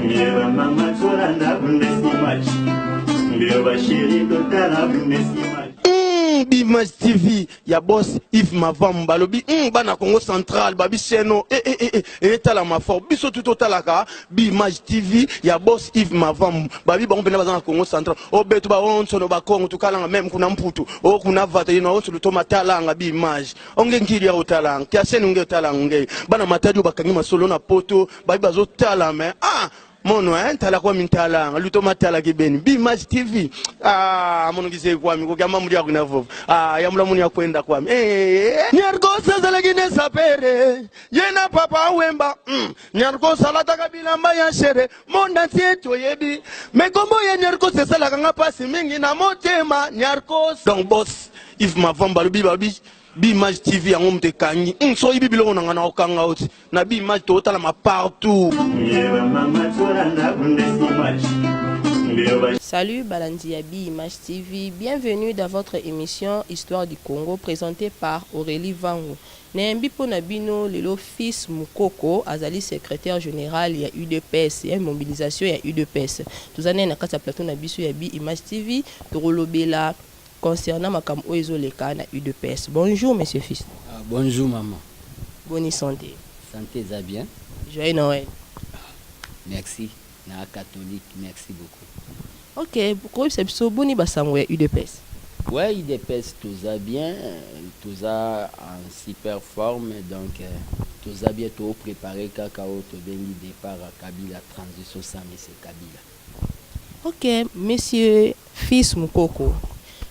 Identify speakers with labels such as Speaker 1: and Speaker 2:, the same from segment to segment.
Speaker 1: Mieux maman sola na bundesimaj. Mieux ba chérie totala bundesimaj.
Speaker 2: Bimage TV, ya boss Yves Mavamba lobi bana Congo Central babi seno tala ma fort biso tout talaka Bimage TV ya boss Yves Mavamba babi ba mpena bazana Congo Central o betu ba onso no ba Congo tukala même kuna mputu o kuna vata ino onso lutoma talanga Bimage onge ngiri ya utalanga kya senu nge utalanga bana mataju bakangi masolo na poto babi bazo tala mais mono tala kwa mintala lutoma tala kibeni Bimage TV mono kise kwa mi kwa mamuri ya kuna vovu ya mula muni ya kwenda kwa mi nyarkosa zalagine sapere yena papa wemba nyarkosa lata kabila mbaya shere monda tieto yebi mekombo ya nyarkosa salaka nga pasi mingi na motema nyarkosa donc boss Yves Mavamba lubi babi Bimage TV yango mte kangi so ibi biloko nanga na okanga oti na Bimage to tala ma partout.
Speaker 3: Salut Balandia Bimage TV, bienvenue dans votre émission Histoire du Congo présentée par Aurélie Vango. Nembi Ponabino, le fils Mukoko, Azali secrétaire général, il y a UDPS, il y a une mobilisation, il y a UDPS. Tous années na kata plateau na biso ya Bimage TV, Torolobela concernant ma cam oizo le cas na UDPS. Bonjour monsieur fils.
Speaker 4: Bonjour maman.
Speaker 3: Bonne santé.
Speaker 4: Santé ça bien.
Speaker 3: Joyeux Noël.
Speaker 4: Merci. Na catholique, merci beaucoup.
Speaker 3: Ok, pourquoi c'est so boni basango ya UDPS?
Speaker 4: Ouais, UDPS tout ça bien, tout ça en super forme, donc tout ça bien tout préparé cacao tout bien départ à Kabila transition sans monsieur Kabila.
Speaker 3: Ok, monsieur fils Mukoko.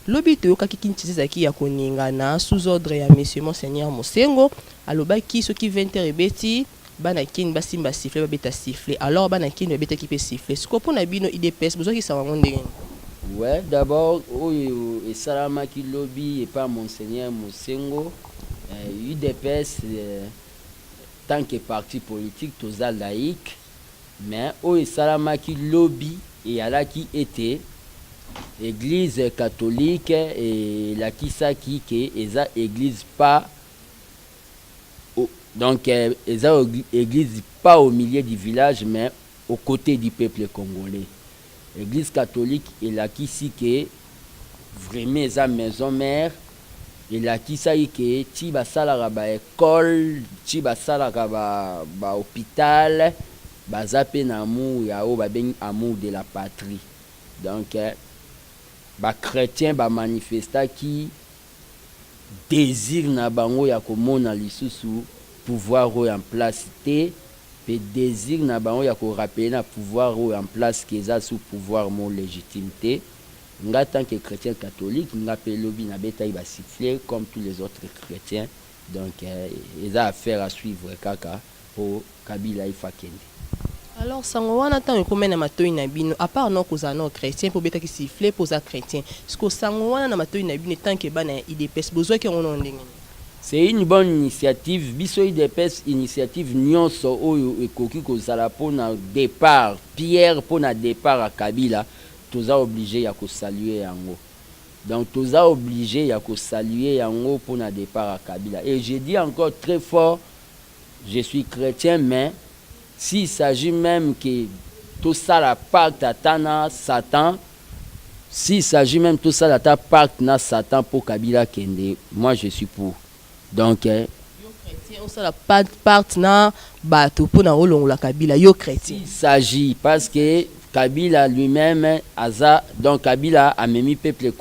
Speaker 3: Lobito kakiki ntizaki ya koninga na sous ordre ya monsieur monseigneur Mosengo alobaki soki 20h ebeti bana kin basimba siffler babeta siffler alors bana kin babeta ki pe siffler skopo na bino IDPS bozoki sawango ndenge.
Speaker 4: Ouais, d'abord et salamaki lobby et pas monseigneur Mosengo UDPS tant que parti politique toza laïque mais et salamaki lobby et ala qui était Église catholique et la Kisaki qui est église pas donc église pas au milieu du village mais aux côtés du peuple congolais. Église catholique et la Kisaki vraiment sa maison mère et la Kisaki qui tiba sala ba école tiba sala ba hôpital bazape na amour ya o ba ben amour de la patrie. Donc ba chrétien ba manifesta qui désir na bango ya komona lisusu pouvoir en place te pe désir na bango ya ko rappeler na pouvoir en place que ça sous pouvoir mon légitimité nga tant que chrétien catholique nga pe lobi na beta ba siffler comme tous les autres chrétiens donc ils a affaire à suivre kaka pour Kabila ifakende.
Speaker 3: Alors, sango wana tan ko mena matoi na bino à part non koza non chrétien pour beta ki siffler pour za chrétien. Est-ce que sango wana na matoi na bino tant que bana IDPS besoin que on ndenge.
Speaker 4: C'est une bonne initiative biso IDPS initiative nyonso oyo ekoki kozala pona départ Pierre pona départ à Kabila toza obligé ya ko saluer yango. Donc toza obligé ya ko saluer yango pona départ à Kabila et je dis encore très fort je suis chrétien mais s'il s'agit même que tout ça la pacte à Satan, s'il s'agit même tout ça la pacte na Satan pour Kabila Kende, moi je suis pour. Donc
Speaker 3: yo chrétien on ça la pacte na bato pour na olongo la Kabila yo chrétien.
Speaker 4: Il s'agit parce que Kabila lui-même aza donc Kabila a même peuple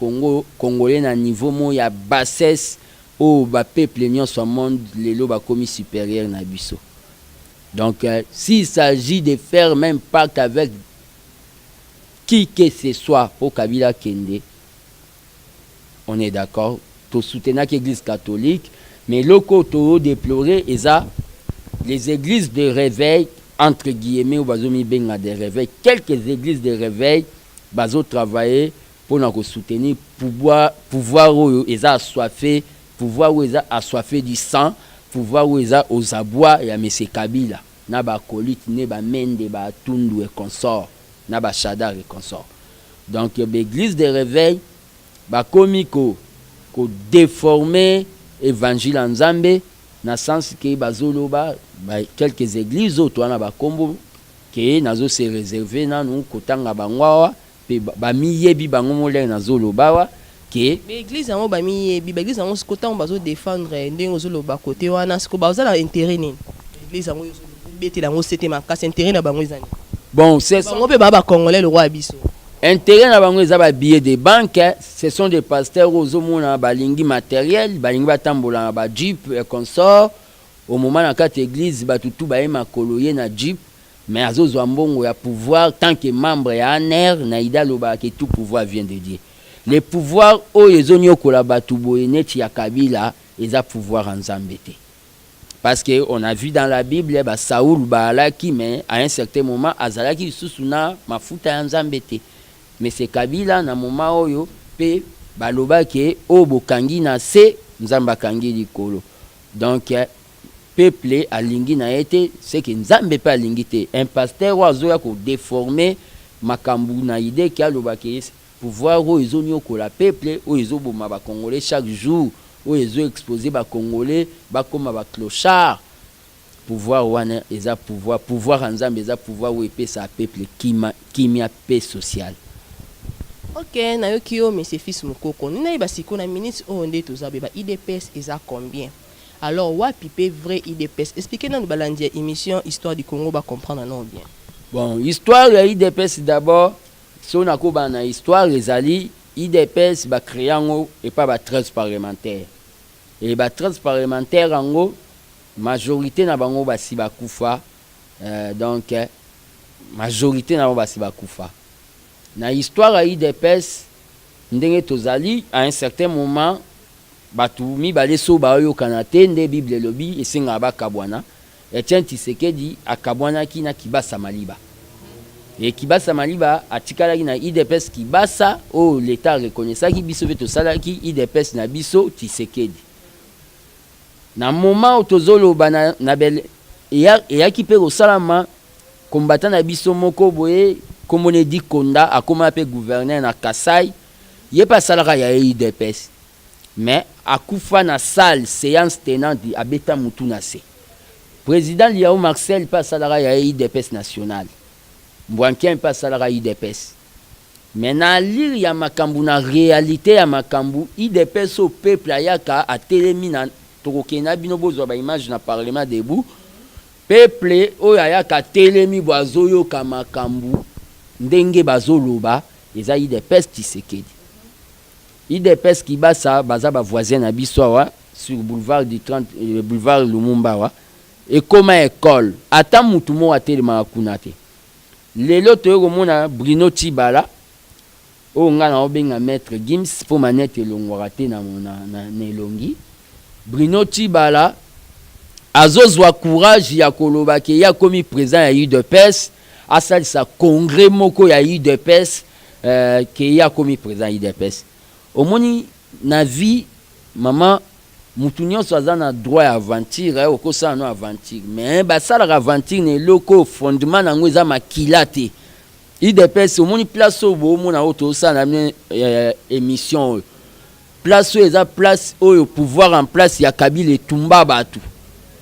Speaker 4: congolais na niveau mo ya bassesse au ba peuple nyon so monde lelo ba commis supérieur na biso. Donc, s'il s'agit de faire même pacte avec qui que ce soit pour Kabila Kende, on est d'accord. Tout soutenir l'Église catholique, mais le côté déploré, les églises de réveil, entre guillemets, ou bazomi benga de réveil, quelques églises de réveil, bazo travailler pour nous soutenir, pouvoir où ils ont assoiffé, pouvoir où ils ont assoiffé du sang. Pouvoir où ils ont aux abois et à M. Kabila. Na ba colite, ne ba mende, ba tundu et consort. Na ba chadar et consort. Donc, l'église de réveil, ba komiko, ko déformer évangile en Zambé, na sens que ba zoloba, ba quelques églises, autres, na ba kombo, que nazo se réserver nanu kotanga bangwawa pe bamiyebi bango molere nazo lobawa que
Speaker 3: mais église yango bamiyebi ba église yango sikota bazo défendre ndenge ozoloba côté wana siko bazala intérêt nini église yango beti yango c'était makasi intérêt na bango ezani
Speaker 4: bon c'est
Speaker 3: bango pe ba congolais le roi abiso
Speaker 4: intérêt na bango eza ba billets de banque, ce sont des pasteurs ozomona balingi matériel balingi batambola na ba jeep et consort au moment na kati église batutu baema koloye na jeep mais azozwa mbongo ya pouvoir tant que membre ya ANR na ida loba que tout pouvoir vient de Dieu. Les pouvoirs oyo ezoni okola batu boye neti ya Kabila eza pouvoir en Nzambe te. Parce que on a vu dans la Bible ba Saoul baalaki mais à un certain moment azalaki susu na mafuta ya Nzambe te. Mais c'est Kabila na moment oyo pe baloba ke o bokangi na se Nzamba kangi likolo. Donc peuple alingi na été c'est que Nzambe pa alingi te. Un pasteur ozo ya ko déformer makambu na idée ki aloba ke pouvoir oyo ezoni okola peuple oyo ezoboma ba Congolais chaque jour oyo ezo exposer ba Congolais bakoma ba clochard. Pouvoir wana eza pouvoir en Nzambe eza pouvoir oyo epesa peuple kimia paix sociale.
Speaker 3: Ok, na yo kiyo monsieur fils Mukoko nina ba siko na ministre o nde tozabe ba IDPS eza combien? Alors wapi pe vrai IDPS? Expliquez-nous balandia émission histoire du Congo ba comprendre non bien.
Speaker 4: Bon, histoire ya IDPS d'abord, so na ko ba na histoire ezali IDPS ba créango et pas ba tresse parlementaire. Et ba tresse parlementaire ango majorité na bango ba si ba kufa donc majorité na bango ba si ba kufa. Na histoire ya IDPS ndenge tozali à un certain moment batu mibale so baoyo kanate nde Bible lobi esenga bakabwana Etienne Tshisekedi akabwanaki na Kibasa Maliba. Et Kibasa Maliba atikalaki na IDPS Kibasa o l'État reconnaissaki biso veto salaki IDPS na biso Tshisekedi. Na moment tozolo bana na bel eyaki pe osalama combattant na biso moko boye komone di Konda akoma pe gouverneur na Kasai ye pa salaka ya IDPS. Mais akufa na salle séance tenante abeta mutu na se. Président Liao Marcel pas salarié à IDPS national. Mbouanken pas salarié à IDPS. Maintenant, lire ya makambu na réalité ya makambu IDPS au peuple ayaka a télémina tokokena bino bozwa ba image na parlement debout. Peuple oyo ayaka télémi boazoyo ka makambu ndenge bazoloba eza IDPS Tshisekedi. IDPS Kibasa baza ba voisin na biso sur boulevard du 30 boulevard Lumumba wa. Et comme école ata mutu mo atelema kuna te lelo toyo mona Bruno Tibala o nga na obenga maître Gims po manete longwara te na elongi Bruno Tibala azozwa courage ya koloba ke ya komi président ya UDPS asalisa congrès moko ya UDPS ke ya komi président UDPS omoni na vie maman mutu nyonso aza na droit ya aventure okosa no aventure mais basalaka aventure ne loko fondement nango eza makila te IDPS omoni place oyo boomona oyo tosala na émission oyo place oyo eza place oyo pouvoir en place ya Kabila etumba bato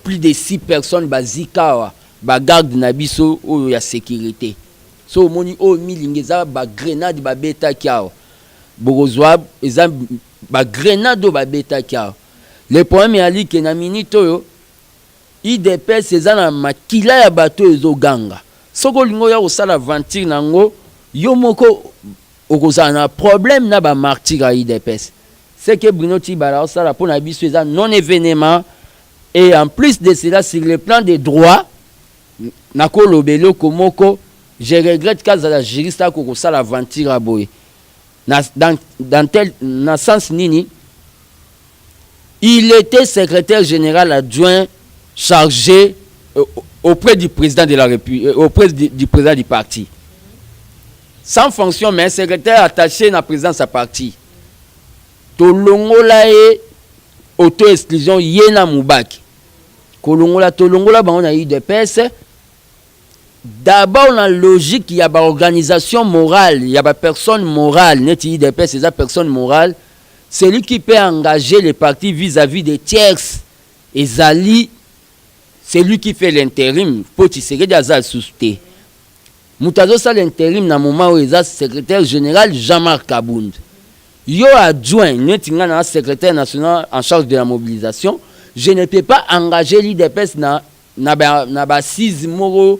Speaker 4: plus de 6 personnes bazika awa bagarde na biso oyo ya sécurité so omoni oyo milingi eza bagrenade babetaki awa bokozwa eza bagrenade oyo babetaki awa. Le problème est que na minute oyo IDPS eza na makila ya bato ezoganga. Soko lingo ya kosala aventure nango yo moko okozala na problème na ba martyr à IDPS. C'est que Bruno Tibala osala pour na biso eza non événement et en plus de cela sur le plan des droits nako lobelo komoko je regrette kazala juriste ko kosala aventure à boy. Dans tel na sens nini il était secrétaire général adjoint chargé auprès du président de la République, auprès du président du parti. Sans fonction, mais secrétaire attaché à la présidence à parti. Tolongola et auto-exclusion yena mubaki. Kolongola tolongola on a eu des PS. D'abord, la logique, il y a une organisation morale, il y a une personne morale, n'est-il des PS, c'est une personne morale. Celui qui peut engager les partis vis-à-vis des tierces et Zali, c'est lui qui fait l'intérim. Pour Tshisekedi Azal sousté. Moutazo sal intérim na moment où il secrétaire général Jean-Marc Kabound. Yo adjoint, nous secrétaire national en charge de la mobilisation. Je ne peux pas engager l'IDPS na 6 moro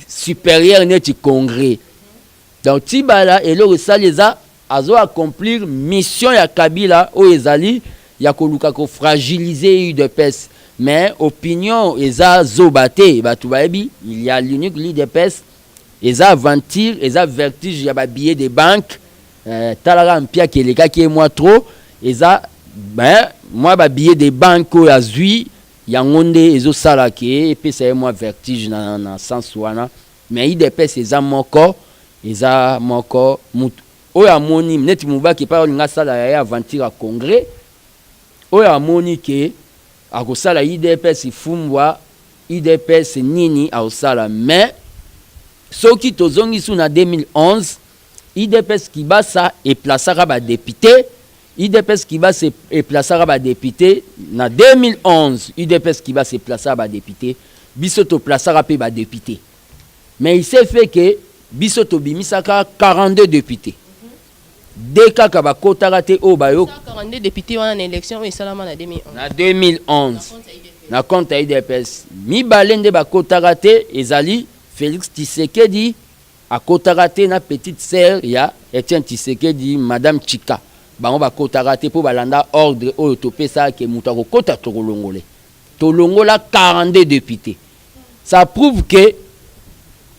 Speaker 4: supérieur net congrès. Donc Tibala et le Saleza azo accomplir mission ya Kabila o ezali ya koluka ko fragiliser l'IDPS. Mais opinion eza zobate batu baebi, il y a l'unique l'IDPS eza aventure, eza vertige ya ba billet de banque talaga mpia keleka ki moi trop eza ben moi ba billet de banque o azui ya ngonde ezo sala ke et puis c'est moi vertige na sens wana mais IDPS eza moko oya moni neti mubaki pa linga sala ya aventure à congrès oya moni ke akosala IDPS ifumbwa IDPS nini aosala mais soki tozongi sou na 2011 IDPS Kibasa et plaçara ba député IDPS Kibasa et plaçara ba député na 2011 IDPS Kibasa et plaçara ba député biso to plaçara pe ba député mais il s'est fait que biso to bimisaka 42 députés deka ka ba kotara te o ba yo
Speaker 3: 42 députés en élection et salama na 2011
Speaker 4: na 2011 na compte IDPS mi balende ba kotara te ezali Félix Tshisekedi a kotarate na petite sœur ya Etienne Tshisekedi madame Chika bango ba kotarate po balanda ordre oyo topesa ke muta ko kota tolongole tolongola 42 députés ça prouve que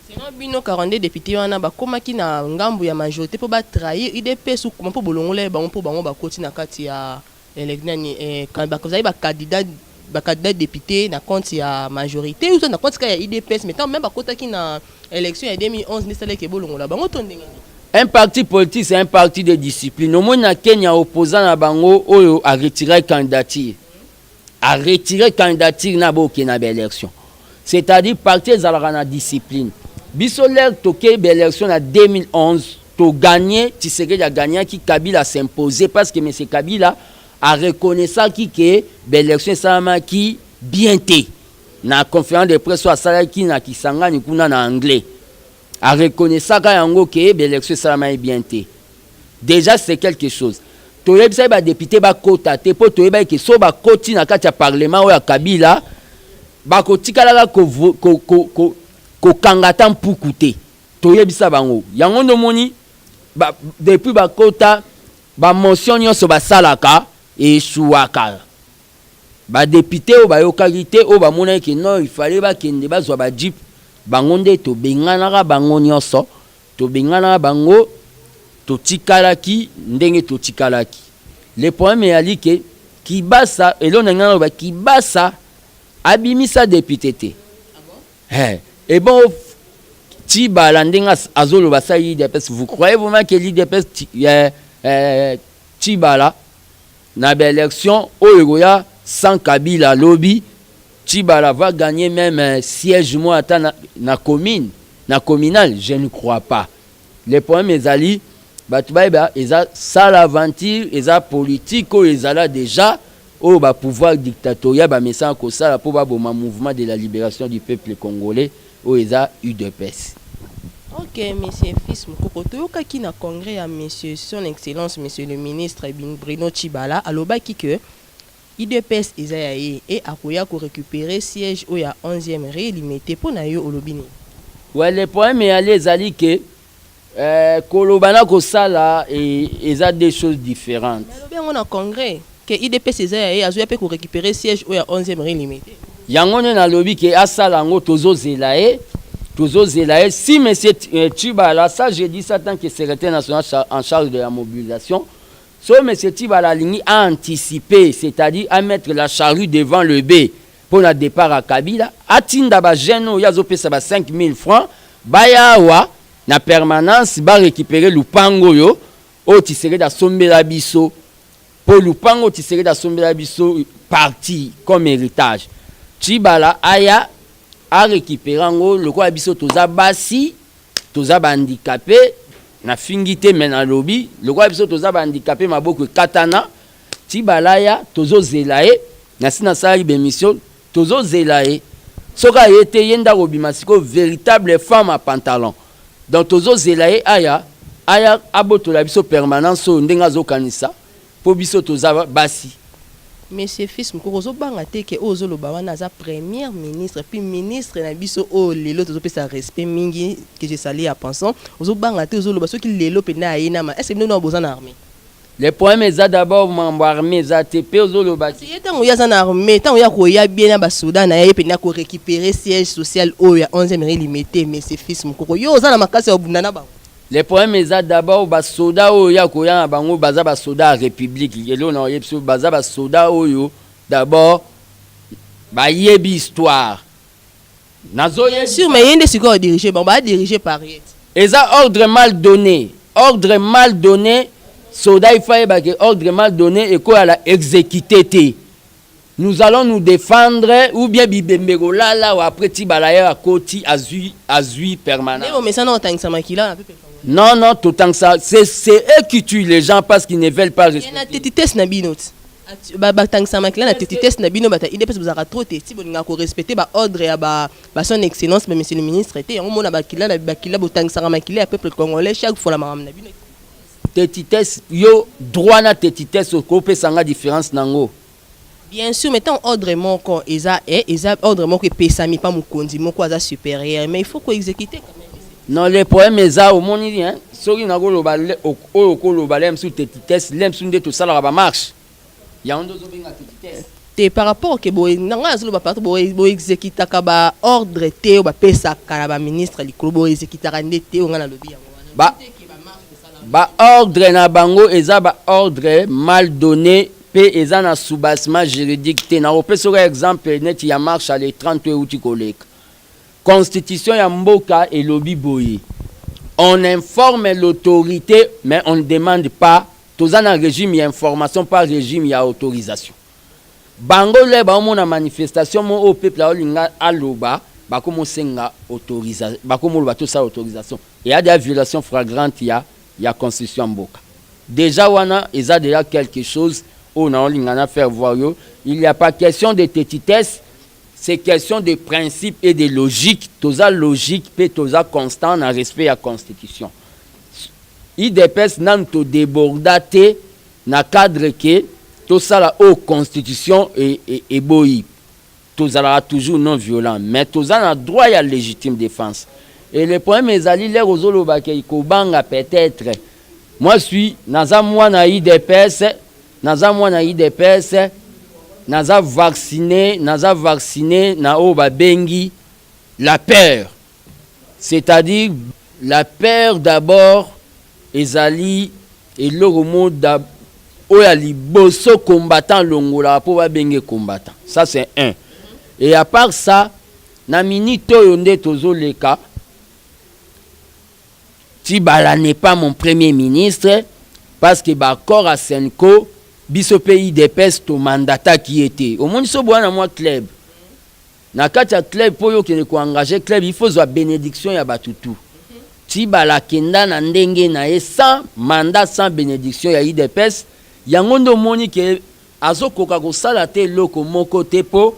Speaker 3: sinon bino 42 députés wana ba komaki na ngambu ya majorité po ba trahir IDPS ou po bolongole bango ba koti na kati ya élection quand ba kozali ba candidat député na compte ya majorité ou na compte ya IDPS mais tant même ba kota ki na élection en 2011 ne sale ke bolongola bango tondenge
Speaker 4: un parti politique c'est un parti de discipline au moins na Kenya opposant na bango oyo a retiré candidature na boke na élection c'est-à-dire parti za la discipline biso l'air toke élection en 2011 to gagner Tshisekedi a gagné qui Kabila s'imposer parce que monsieur Kabila a reconnu ça qui que l'élection sama qui bien té na conférence de presse à sala qui na kisangani kuna na anglais a reconnu ça ka yango que l'élection sama bien té déjà c'est quelque chose to yebisa ba député ba kota te po to yeba ke so ba koti na kati ya parlement o ya Kabila ba kotikala ko kangata mpuku te to yebisa bango yango ndo moni ba depuis ba kota ba motion nyonso ba salaka et chouaka ba député o ba yokagité o ba mona ke non il fallait ba kende ba zo ba jeep bangonde to bengana bango nyonso to bengana bango to tikalaki ndenge to tikalaki le problème est ali ke Kibasa elona ngana ba Kibasa abimisa député te et bon Tibala ndenga azolo ba sa IDPS vous croyez vraiment que l'IDPS Tibala na l'élection oyoya sans Kabila lobby Tibala va gagner même siège moi na commune na communal je ne crois pas les problèmes ezali batuba eza sala aventure eza politique o ezala déjà o ba pouvoir dictatorial ba message ko sala po ba boma mouvement de la libération du peuple congolais o eza UDPS.
Speaker 3: Ok, monsieur Fils Mukoko, toyokaki na congrès à monsieur son excellence monsieur le ministre Bruno Tshibala alobaki que IDPS ezayaye et akoya ko récupérer siège au ya 11e rélimité pour na yo olobini.
Speaker 4: Ouais, le problème est allé ezali que kolobana ko sala et eza des choses différentes.
Speaker 3: Mais on a congrès que IDPS ezayaye azoya pe ko récupérer siège au ya 11e rélimité.
Speaker 4: Yango na lobi que asala ngo tozo zelaye si monsieur Tshibala, ça j'ai dit ça tant que secrétaire national en charge de la mobilisation, so monsieur Tshibala ligne a anticipé, c'est-à-dire à mettre la charrue devant le bœuf pour le départ à Kabila, atinda ba jeune yazo pesa ba 5000 francs, bayawa na permanence ba récupérer lupango yo o Tshisekedi da sombela biso pour lupango Tshisekedi da sombela biso parti comme héritage. Tshibala aya a récupéré le quoi biso toza basi toza handicapé na fingité mais na lobby le quoi biso toza handicapé maboko katana Tshibala ya tozo zelaye na sina sali bémission tozo zelaye soka yete yenda robima siko véritable femme à pantalon donc tozo zelaye aya abotola biso permanence o ndenga zo kanisa po biso toza basi.
Speaker 3: Monsieur Fils Mukoko ozobanga te ke ozoloba wana aza premier ministre puis ministre na biso o lelo tozopesa respect mingi que je salue à pensant ozobanga te ozoloba soki lelo pena ayina ma est-ce que nous na besoin d'armée.
Speaker 4: Le problème est d'abord membre armée za TP ozoloba.
Speaker 3: Si tant ya na armée tant ya ko ya bien na ba Soudan na ye pena ko récupérer siège social o ya 11e limité Monsieur Fils Mukoko yo oza na makasi ya bundana ba.
Speaker 4: Le problème est d'abord bas soda oya koya bango baza bas soda république yelo na yebso baza bas soda oyo d'abord ba yebi histoire nazo ye
Speaker 3: sûr mais yende siko diriger bon ba diriger par yet
Speaker 4: eza ordre mal donné soda il fallait ba que ordre mal donné et quoi la exécuter. Nous allons nous défendre ou bien bibembego là ou après ti balaya à côté azui permanent.
Speaker 3: Mais ça non tant que ça makila
Speaker 4: Non, tout tant que ça, c'est eux qui tuent les gens parce qu'ils ne veulent pas respecter.
Speaker 3: Na test na binot. Ba tant que ça makila na test na bino bata idée parce que vous avez trop testi bolinga ko respecter ba ordre ya ba son excellence mais monsieur le ministre était on mona bakila na bakila bo tant que ça makila peuple congolais chaque fois la maram na bino.
Speaker 4: Tetites yo droit na tetites ko pesa nga différence nango.
Speaker 3: Bien sûr, mettons ordre moko eza ordre moko pesami pas mukonzi moko aza supérieur mais il faut qu'on exécute quand même.
Speaker 4: Non, le problème est ça au monde hein. Sori na go lobale o ko lobale msu tetites lem sunde to sala ba marche. Ya ondo zo benga tetites.
Speaker 3: Te par rapport que boy nanga zo ba partout boy exécute ka ba ordre te o ba pesa ka ba ministre likolo boy exécute ka ndete o ngana lobi yango. Ba
Speaker 4: ordre na bango eza ba ordre mal donné. Pe eza na soubassement juridique te na opesa exemple net ya marche à les 30 outi collègue. Constitution ya mboka et lobby boye. On informe l'autorité mais on ne demande pas toza na régime ya information par régime ya autorisation. Bango le ba mona manifestation mo au peuple a linga aloba ba komo senga autorisation ba komo ba to sa autorisation. Et y a des violations flagrantes ya constitution mboka. Déjà wana eza déjà quelque chose. Oh non, il n'y a pas question de tétitesse, c'est question de principe et de logique. Toza logique, puis toza constant en respect à la Constitution. Il dépêche nan to débordate na cadre que tout ça la haute Constitution et boyi. Toza toujours non violent, mais toza na droit à la légitime défense. Et le problème est ali les rozolo bakay ko banga peut-être. Moi je suis naza moi na IDPS. Naza mwana IDPS naza vacciné na oba bengi la peur, c'est-à-dire la peur d'abord ezali et le monde oya liboso combattant longola po ba bengi combattant, ça c'est un. Et à part ça na minito yonde tozoleka Tibala n'est pas mon premier ministre parce que d'accord à Senko biso pays des pestes au mandata qui était au monde so bwana moi club na kati ya club po yo kene ko engager club il faut la bénédiction ya batutu Tibala kenda na ndenge na ye sans mandat sans bénédiction ya IDPS yango ndo moni ke azokoka kosala te loko moko te po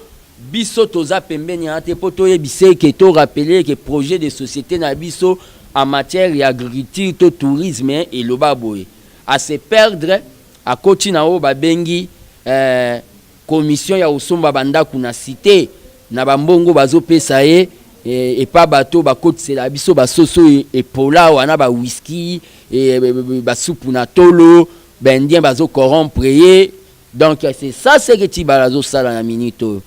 Speaker 4: biso toza pembeni ya te po toyebise ke to rappeler que projet de société na biso en matière d'agriculture, de tourisme et le baboye. À se perdre, à côté na o babengi commission ya osomba banda kuna cité na bambongo bazo pesa et pas bateau ba côte c'est la biso ba soso et pola wana ba whisky et ba soupe na tolo bendien bazo corrompre donc c'est ça c'est que Tibala zo sala na minito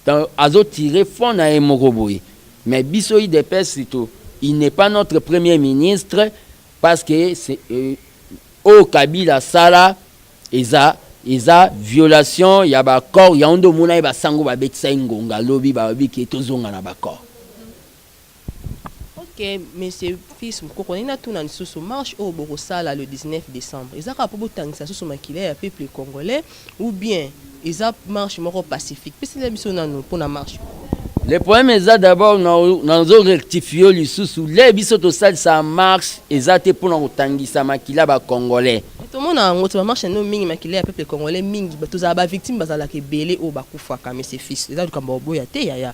Speaker 4: donc azo tirer fond na emoko boye mais biso IDPS to il n'est pas notre premier ministre parce que c'est au Kabila Sala eza violation ya ba corps ya ndo mona ba sango ba betisa ngonga lobi ba biki tozonga na ba corps.
Speaker 3: OK, monsieur Fils Mukoko na tuna nsusu marche au Borosala le 19 décembre. Ezaka po botangisa susu makile ya peuple congolais ou bien eza marche moko pacifique. Pesi la biso nanu pour na marche.
Speaker 4: Le problème est d'abord nous rectifier les sous les biso to ça marche exacte pour nous tangisa makila ba congolais.
Speaker 3: Tout le monde a un marche no mingi makila ya peuple congolais mingi ba to za ba victime bazala ke belé o ba kufa ka monsieur Fils. Eza du kamba boya te ya.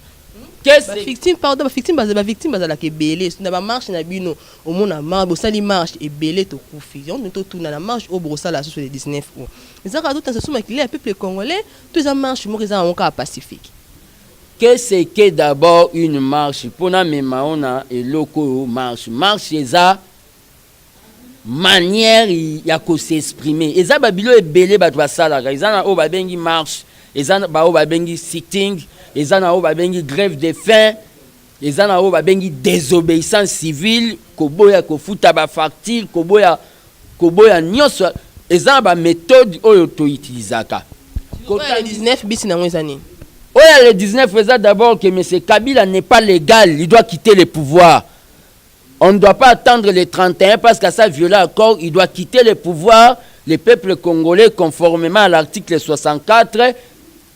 Speaker 3: victime pardon victime bazalaka ebele na bamarche na bino omona marche bosali marche ebele tokufi on totuna na marche oyo bokosala sur le 19 août ezaka tout en makili ya peuple congolais tout eza marche moko eza yango pacifique.
Speaker 4: Qu'est-ce que d'abord une marche pour na mema ona eloko marche eza manière ya ko s'exprimer eza babilo ebele bato basalaka eza na oyo babengi marche eza na oyo babengi sitting eza na oyo babengi grève de faim eza na oyo babengi désobéissance civile koboya kofuta bafacture koboya nyonso eza na baméthode oyo toutilisaka
Speaker 3: le 19 bisi nango eza nini
Speaker 4: oyo le 19 eza d'abord que M. Kabila n'est pas légal, il doit quitter le pouvoir. On ne doit pas attendre le 31 parce qu'à ça violer l'accord, il doit quitter le pouvoir. Le peuple congolais, conformément à l'article 64,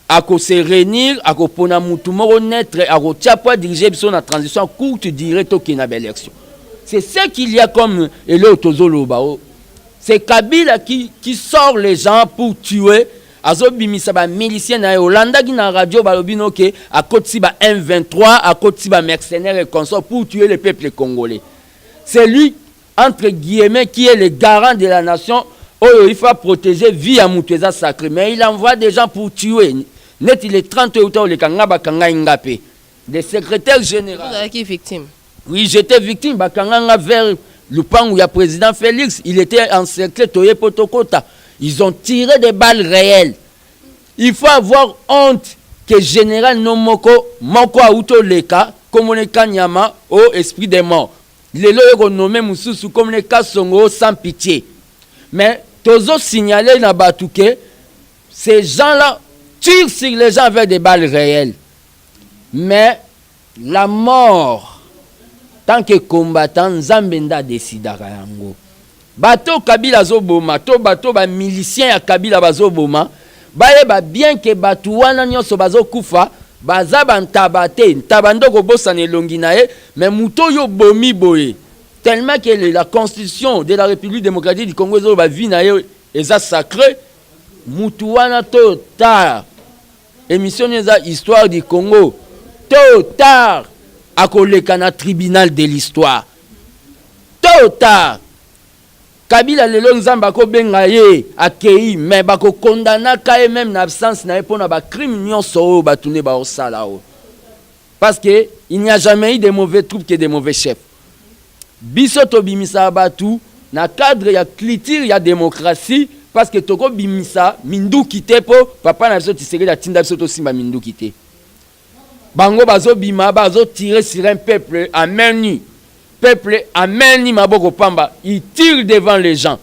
Speaker 4: à se réunir, à pona mutumoro naître, à diriger la transition courte durée au Kenya élection. C'est ce qu'il y a comme Elo Tozolo Bao. C'est Kabila qui sort les gens pour tuer. Azobimisa ba milicien na Hollande qui na radio balobino ke à côté ba M23 à côté ba mercenaires et consorts pour tuer le peuple congolais. C'est lui entre guillemets qui est le garant de la nation. Oh, il faut protéger vie à Moutoueza sacré mais il envoie des gens pour tuer. Net il est 30 autant le kanga ba kanga ngapé. Le secrétaire général.
Speaker 3: Vous avez qui victime?
Speaker 4: Oui, j'étais victime ba kanga vers le pan où il y a président Félix, il était encerclé toyé potokota. Ils ont tiré des balles réelles. Il faut avoir honte que général Nomoko, Moko Auto Leka, comme les Kanyama, au esprit des morts. Les lois nommés Moussou comme les Kassongo sans pitié. Mais, Tozo signalé na Batouké, ces gens-là tirent sur les gens avec des balles réelles. Mais, la mort, tant que combattant, Zambenda décidera yango. Bateau Kabila Zoboma, bateau ba milicien à Kabila Bazoboma, ba bien que bateau wana nyonso bazo kufa, baza bantabate, tabando ko bosane longinae, mais muto yo bomi boye. Tellement que la constitution de la République démocratique du Congo zo ba vinae eza sacré, mutu wana to tard. Émission eza histoire du Congo. Tôt tard à koleka na tribunal de l'histoire. Tôt tard Kabila lelo nzamba ko benga ye akei mais bako condamna ka même en absence na epona ba crime nyonso ba tune ba osala o parce que il n'y a jamais eu de mauvais troupes que de mauvais chefs. Biso to bimisa batu na cadre ya culture ya démocratie parce que toko bimisa mindu kité po papa na biso tiseke la tinda biso to simba mindu kité. Bango bazo bima bazo tirer sur un peuple à main nue. Peuple amène Maboko Pamba, il tire devant les gens.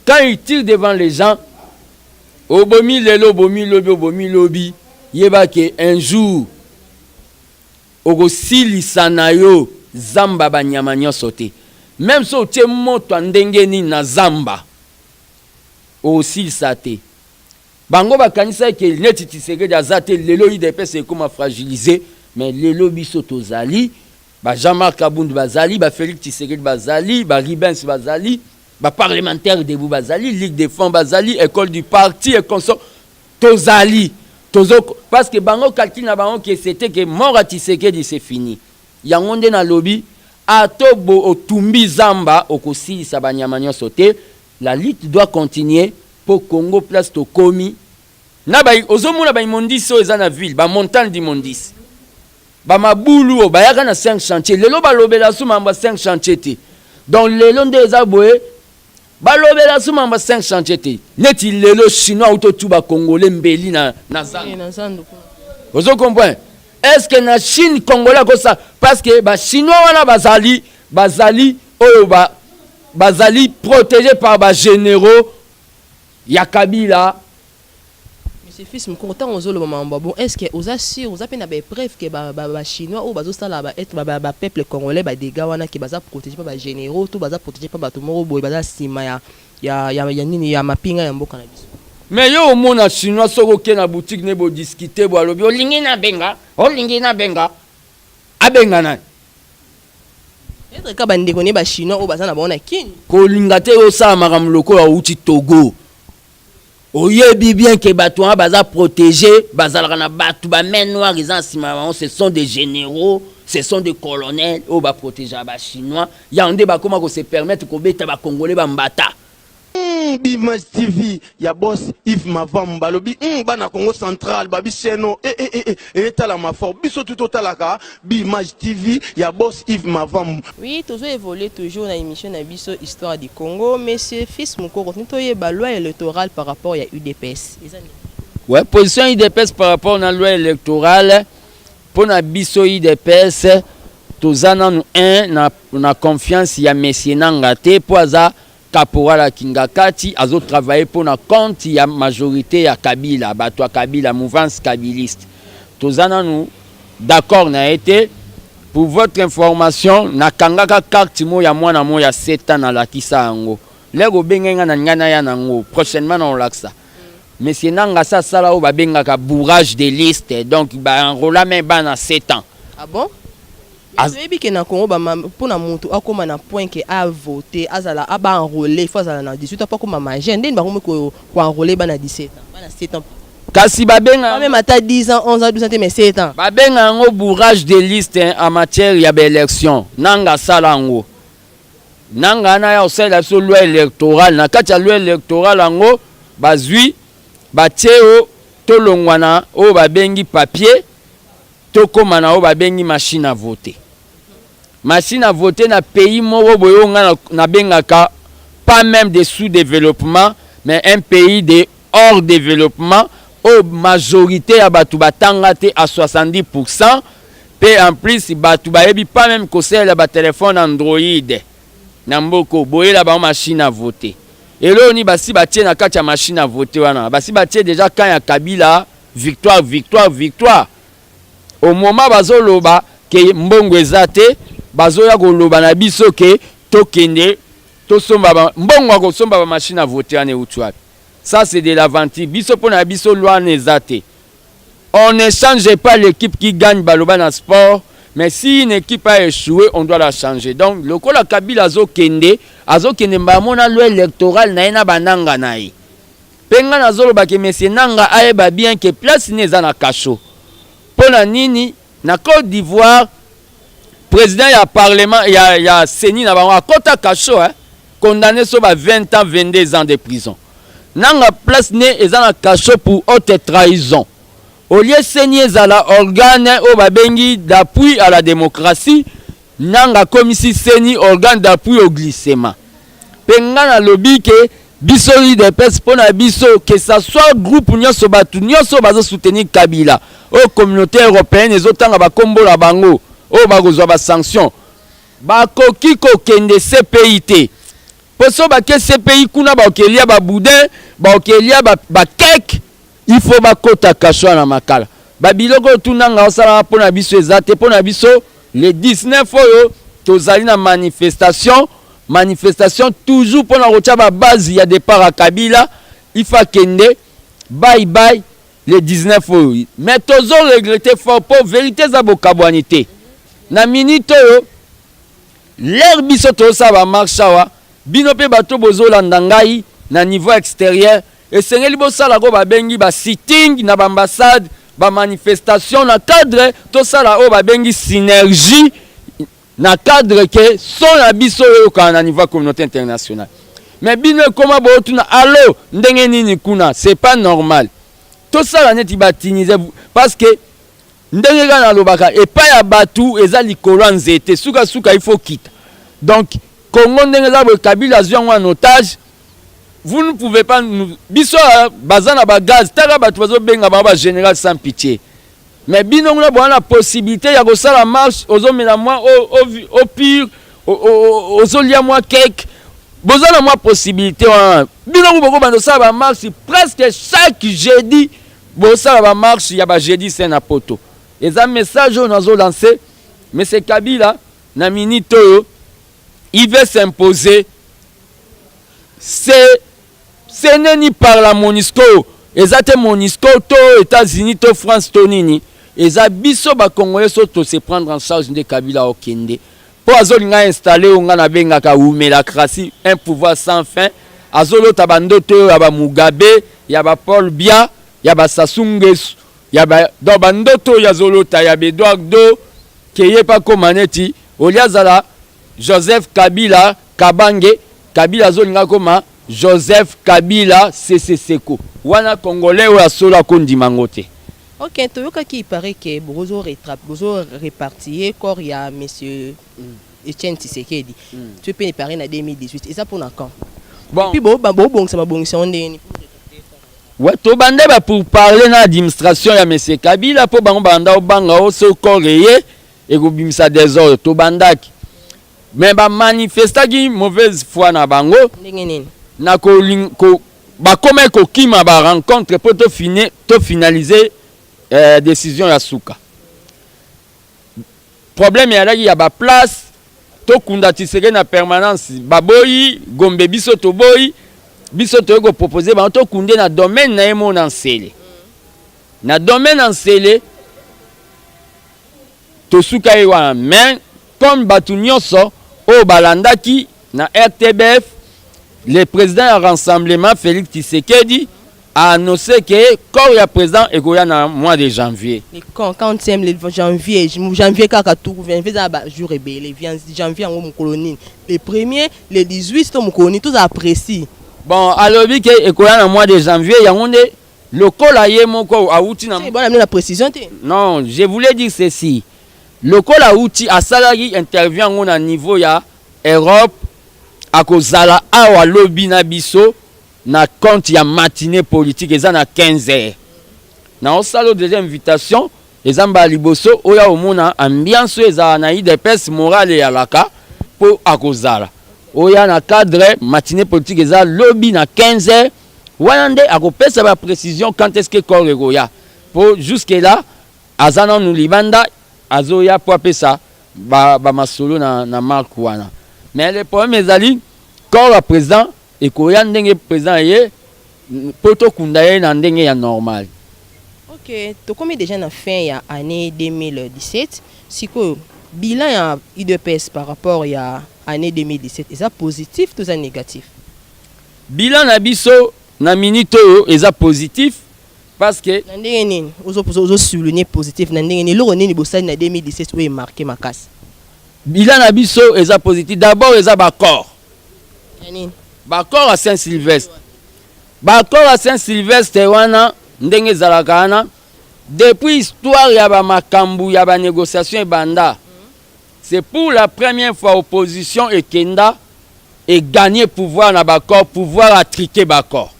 Speaker 4: Quand il tire devant les gens, Obomi lelo, bomi lobi, yeba ke un jour, Ogosili sanayo, Zamba banyamanyo sote. Même si tu es moto ndengeni na Zamba, Ogosili sate. Bango bakanisa ke neti tiseke da zate, lelo IDP c'est comme fragilisé, mais lelo biso tozali, ba Jean-Marc Kabund Bazali, ba Félix Tshisekedi Bazali, ba Ribens Bazali, ba parlementaire de Bazali, Ligue des Fonds Bazali, école du parti et consort Tozali. Parce que bango calcul na bango que c'était que mort à Tshisekedi c'est fini. Yangonde na lobby atobo otumbi Zamba okosi sabanyamanyo sote, la lutte doit continuer pour Congo place to komi. Na ba ozomuna ba imondisi eza na ville, ba montagne d'imondisi. Bamabulu bayaka na 5 chantiers lelo balobela suma mba 5 chantiers te donc lelo ndeza boye balobela suma mba 5 chantiers te neti lelo chinois auto tuba congolais mbeli na zando vous comprenez est-ce que na Chine congolais ko ça parce que ba chinois wana bazali oyo bazali protégé par ba généraux ya Kabila.
Speaker 3: Monsieur fils mkonta ozolo mamba bon est-ce que oza sûr oza pe na ba preuve que ba chinois ou bazo sala ba être ba peuple congolais ba dégâts wana ki baza protégé par ba généraux tout baza protégé par ba to moko boy baza sima ya nini ya mapinga ya mboka na biso
Speaker 4: mais yo mona chinois soko ke na boutique ne bo discuter bo alobi olingi na benga abenga na
Speaker 3: être ka bande koni ba chinois ou baza na bona kini
Speaker 4: ko linga te o sa makamlo ko ya uti Togo oyebi bien que bato wana baza protégé bazalaka na bato ba main noire ils en ce sont des généraux, ce sont des colonels o ba protéger ba chinois ya onde ba koma ko se permettre ko beta ba congolais ba mbata.
Speaker 2: Image TV ya boss Yves Mavamou balobi bana Congo central babi seno etala mafort biso tout totalaka Image TV ya boss Yves Mavamou.
Speaker 3: Oui, toujours évoluer toujours dans l'émission na biso histoire du Congo, mais ce fils Mukoko nitoye ba loi électorale par rapport à UDPS.
Speaker 4: Ouais, position UDPS par rapport à la loi électorale pour na biso UDPS tozana nous na confiance ya Messie Nangate pour aza Caporal Kingakati azo travailler pour na compte ya majorité ya Kabila, bato Kabila, mouvance kabiliste. Tozana nous d'accord na été pour votre information na kangaka carte mo ya mwana mo ya 7 ans na lakisa yango. Lego bengenga na ngana ya nango prochainement na laksa. Mais c'est nanga ça sala o ba bengaka bourrage de liste donc ba enrola même ba na 7 ans.
Speaker 3: Ah bon? Azebi ke na Congo ba pona muntu akoma na point que a voter azala aba enrôler faut azala na 18 ans pas comme manger ndeni ba ko enrôler ba na 17 ans ba na 7 ans
Speaker 4: kasi ba benga
Speaker 3: même ata 10 ans 11 ans 12 ans mais 7 ans
Speaker 4: ba benga ngo bourrage de liste en matière ya élection nanga sala ngo nanga na ya osala so loi électorale na kati ya loi électorale ngo bazui bateo tolongwana o ba bengi papier tokoma na o ba bengi machine à voter. Machine à voter na pays moko boyonga na bengaka pas même des sous-développement mais un pays de hors développement au majorité ya batu batanga te à 70% pe en plus batu bayebi pas même ko sela ba téléphone Android na mboko boyela ba machine à voter et là ni basi batie na kati ya machine à voter wana basi batie déjà quand ya Kabila victoire au moment bazoloba ke mbongo ezate bazoya koloba na biso ke tokende tosomba mbongo akosomba ba machine à voter ane utwapi. Ça c'est de l'aventure biso pona biso loi nezate. On ne change pas l'équipe qui gagne baloba na sport, mais si une équipe a échoué on doit la changer. Donc le kola Kabila azokende mbamona loi électorale na ena bananga nayi penga nazoloba ke monsieur nanga ayeba bien que place neza na kasho pona nini na Côte d'Ivoire président ya parlement ya Seni na bango akota kasho condamné sur 20 ans 22 ans de prison nanga place ne ezana kasho pour haute trahison au lieu Seni ezala organe o babengi d'appui à la démocratie nanga komisi Seni organe d'appui au glissement penga na lobby ke biso UDPS pona biso que ça soit groupe nyonso batu nyonso bazo soutenir Kabila au communauté européenne ezotanga ba kombola bango o bakozwa ba sanction bakoki kokende CPI poso bake CPI kuna baokelia ba boudin baokelia ba cake il faut bakota kasho na makala babiloko tunanga osala pona biso ezate pona biso le 19 oyo tozali na manifestation toujours pour la ba base il y a départ à Kabila il faut kende bye le 19 oyo mais tozo regretter fort pour vérité za bokabwanité na minute oyo l'air biso to sa ba marchawa bino pe bato bozolanda ngai na niveau extérieur et sengeli bosala ko ba bengi ba sitting na ba ambassade ba manifestation na cadre to sala o ba bengi synergie na cadre que son abiso yo kana niveau communauté internationale mais bino comment botuna allo ndenge nini kuna c'est pas normal tout ça la neti batiniser parce que ndenge kana lobaka et pas ya batu eza likolo nzete suka il faut quitter donc Congo ndenge za bo Kabila zwa en otage vous ne pouvez pas nous biso bazana ba gaz taka batu bazo benga ba général sans pitié. Mais bino ngona bona possibilité ya ko sala marche ozomela moi au pire ozolia moi cake bozana moi possibilité bino ngoko bando sala ba marche presque chaque jeudi bo sala ba marche ya ba jeudi c'est na poto et ça message on azo lancer mais c'est Kabila na minute il veut s'imposer ce n'est ni par la MONUSCO ezate MONUSCO to États-Unis to France to nini eza biso ba Congolais soto se prendre en charge de Kabila okende po azolinga installer onga na benga ka umela krasi un pouvoir sans fin azolo tabandoto aba Mugabe ya ba Paul Bia, ya ba Sassou Nguesso, ya ba do bandoto ya zolota ya Eduardo keye pa komaneti oliazala Joseph Kabila Kabange Kabila zolinga koma Joseph Kabila Seko wana congolais oyo asola kondima ngote.
Speaker 3: Ok, toyoka qui paraît que bozo répartir corps il y a monsieur Etienne Tshisekedi. Tu peux parler en 2018 et ça pour quand?
Speaker 4: Bon.
Speaker 3: Puis bon ça va bon ça on est.
Speaker 4: Ouais, to bande ba pour parler na administration ya monsieur Kabila po bango banda obanga o so correye et go bimisa désordre to bandaki. Mais ba manifestaki mauvaise foi na bango.
Speaker 3: Ndenge
Speaker 4: na ko ba comme ko kima ba rencontre pour to finaliser décision ya suka. Problème ya laki ya ba place to kunda tiseke na permanence baboyi gombe biso to boyi biso to go proposer ba to kunde na domaine na emo na nsele. Na domaine na nsele to suka ewa mais comme batu nyonso o balandaki na RTBF le président du rassemblement Félix Tshisekedi a annoncé que quand le président est dans le mois de janvier.
Speaker 3: Quand le janvier quand tout janvier jour rebelle janvier en colonie le premier le 18 ton colonie tout apprécie.
Speaker 4: Bon alors que est dans le mois de janvier il y a le col a yemoko a outi na
Speaker 3: bonne la précision.
Speaker 4: Non, je voulais dire ceci. Le col a outi a salari intervient au niveau ya Europe à kozala awa lobby na biso na compte ya matinée politique eza na 15h. Na osalo deuxième invitation ezamba liboso oya omona ambiance eza na IDPS morale ya laka po akozala. Oya na cadre matinée politique eza lobby na 15h. Wana nde akopesa ba précision quand est-ce que Koregoya. Pour jusque là azana nous libanda azoya po apesa ba masolo na marque wana. Mais le problème est ali quand le président et koya ndenge président yé poto kundaye na ndenge ya normal.
Speaker 3: OK, to komi déjà na fin ya année 2017, siko bilan ya IDPS par rapport ya année 2017, est ça positif ou ça négatif?
Speaker 4: Bilan na biso na minute est positif parce que
Speaker 3: na ndenge nini ozo souligner positif na ndenge nini lo nini bosani na 2017 oyo marqué makasi.
Speaker 4: Bilan na biso est positif d'abord est d'accord. Bakor à Saint-Sylvestre. Bakor à Saint-Sylvestre wana ndenge zalakana depuis histoire ya ba makambu ya ba négociation et banda. C'est pour la première fois opposition et Kenda et gagner pouvoir na Bakor, pouvoir attriquer Bakor.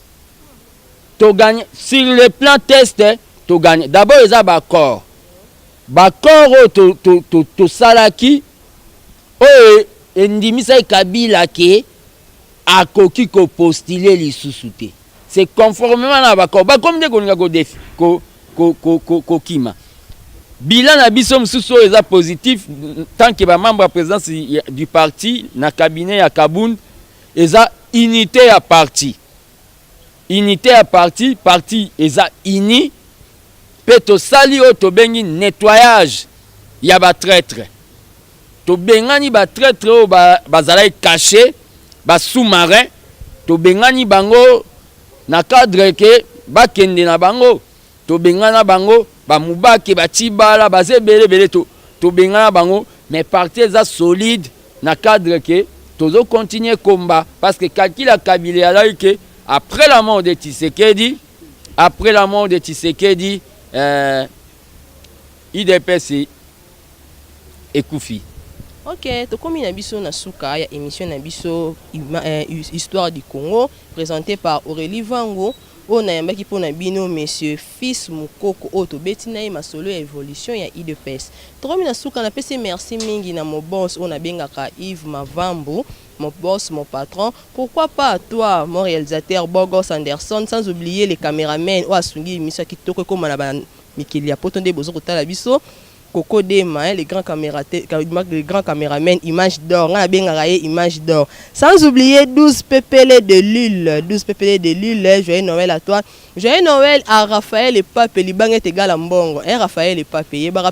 Speaker 4: To gagner sur le plan test, to gagner. D'abord les Bakor. Bakor to salaki o endimisa Kabila ke akoki ko postuler lisusu te. C'est conformément na bakor. Ba comme de koninga ko défi ko kima. Bilan na biso msusu eza positif tant que ba membre présidence du parti na cabinet ya Kabound eza unité ya parti. Unité ya parti eza ini peto sali o to bengi nettoyage ya ba traître. To bengani ba traître o bazala caché ba sous-marin to bengani bango na cadre ke bakende na bango to bengana bango ba mubaki ba tibala ba zebele to bengana bango mais parti za solide na cadre ke tozo continuer combat parce que calcul Kabila là que après la mort de Tshisekedi IDPS ekufi.
Speaker 3: OK, to komi na biso na suka ya émission na biso histoire du Congo présentée par Aurélie Vango. On a yambaki pona bino monsieur Fils Mukoko oto betina masolo ya évolution ya IDPS. To komi na suka na pese merci mingi na mo boss on a bengaka Yves Mavambu, mon boss, mon patron. Pourquoi pas toi, mon réalisateur Bogos Anderson, sans oublier les caméramans ou asungi misa kitoko comme na ba Mikilia potonde bozo kotala biso. Coco Dema, les grands caméramans, image d'or, on a bien raillé image d'or. Sans oublier 12 PPL de Lille, joyeux Noël à toi. Joyeux Noël à Raphaël et Pape, Liban est égal à Mbongo. Raphaël et Pape, il va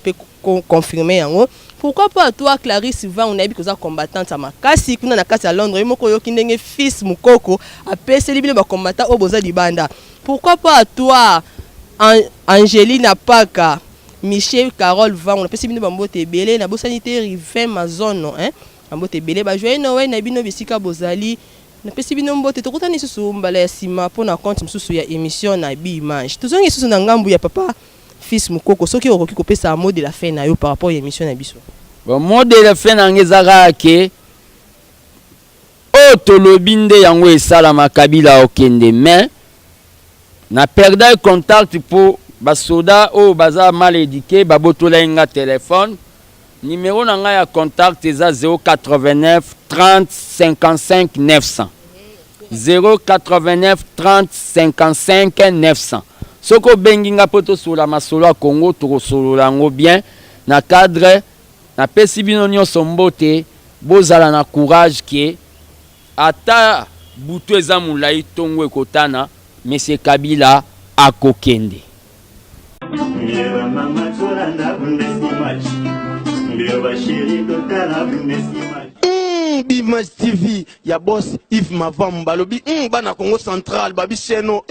Speaker 3: confirmer en haut. Pourquoi pas toi, Clarisse Van, on a vu que ça combattante à Makasi, qu'on a na kati à Londres, et moko yo kindenge Fils Mukoko, a PC libile ba combattant au boza di banda. pourquoi pas à toi Angéline Apaka, Michel Carole Van, on a pas si bien bambote belé na bosanité rivé ma zone non hein. Bambote belé ba joyeux Noël na bino bisika bozali. Na pesi bino mbote to kutani susu mbala ya sima pona compte msusu ya émission na bi image. Tozongi susu na ngambu ya papa fils Mukoko soki okoki kopesa mot de la fin na yo par rapport à émission na biso.
Speaker 4: Bon mot de la fin na ngezaka ke o tolobinde yango esala makabila okende mais na perdre contact pour basoda o baza mal éduqué babotola nga téléphone numéro na nga ya contact eza 089 30 55 900 089 30 55 900 soko bengi nga poto sola masolo a Congo to solo lango bien na cadre na pesi bino nyonso mbote bozala na courage ki ata butu eza mulai tongo ekotana Monsieur Kabila akokende.
Speaker 2: Image TV ya boss Yves Mavamou balobi bana Congo central babi seno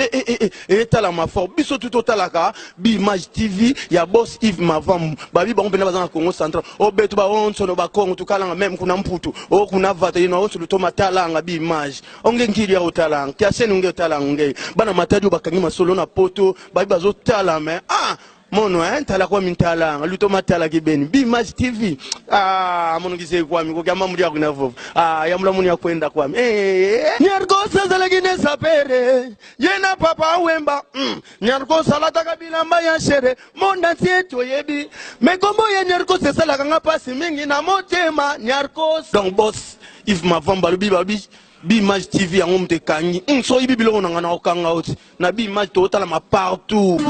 Speaker 2: etala mafor biso tout talaka Image TV ya boss Yves Mavamou babi bango pena bazana Congo central o betu ba onso no ba Congo tukala même kuna mputu o kuna vata ino onso to matalanga Image onge ngiri ya utalanga kya seno nge utalanga nge bana matadi bakangi masolo na poto babi bazo tala mais mono tala kwa mintala luto matala kibeni Image TV mono kise kwa mi ko kama muri akuna vovo ya mula muni akwenda kwa mi nyargosa zalagine sapere yena papa wemba nyargosa la takabila mbaya shere monda tieto yebi mekombo ye nyargosa sala kanga pasi mingi na motema nyargosa donc boss Yves Mavamou babi Image TV yango mte kangi so ibi biloko na ngana okanga oti na Image to tala ma partout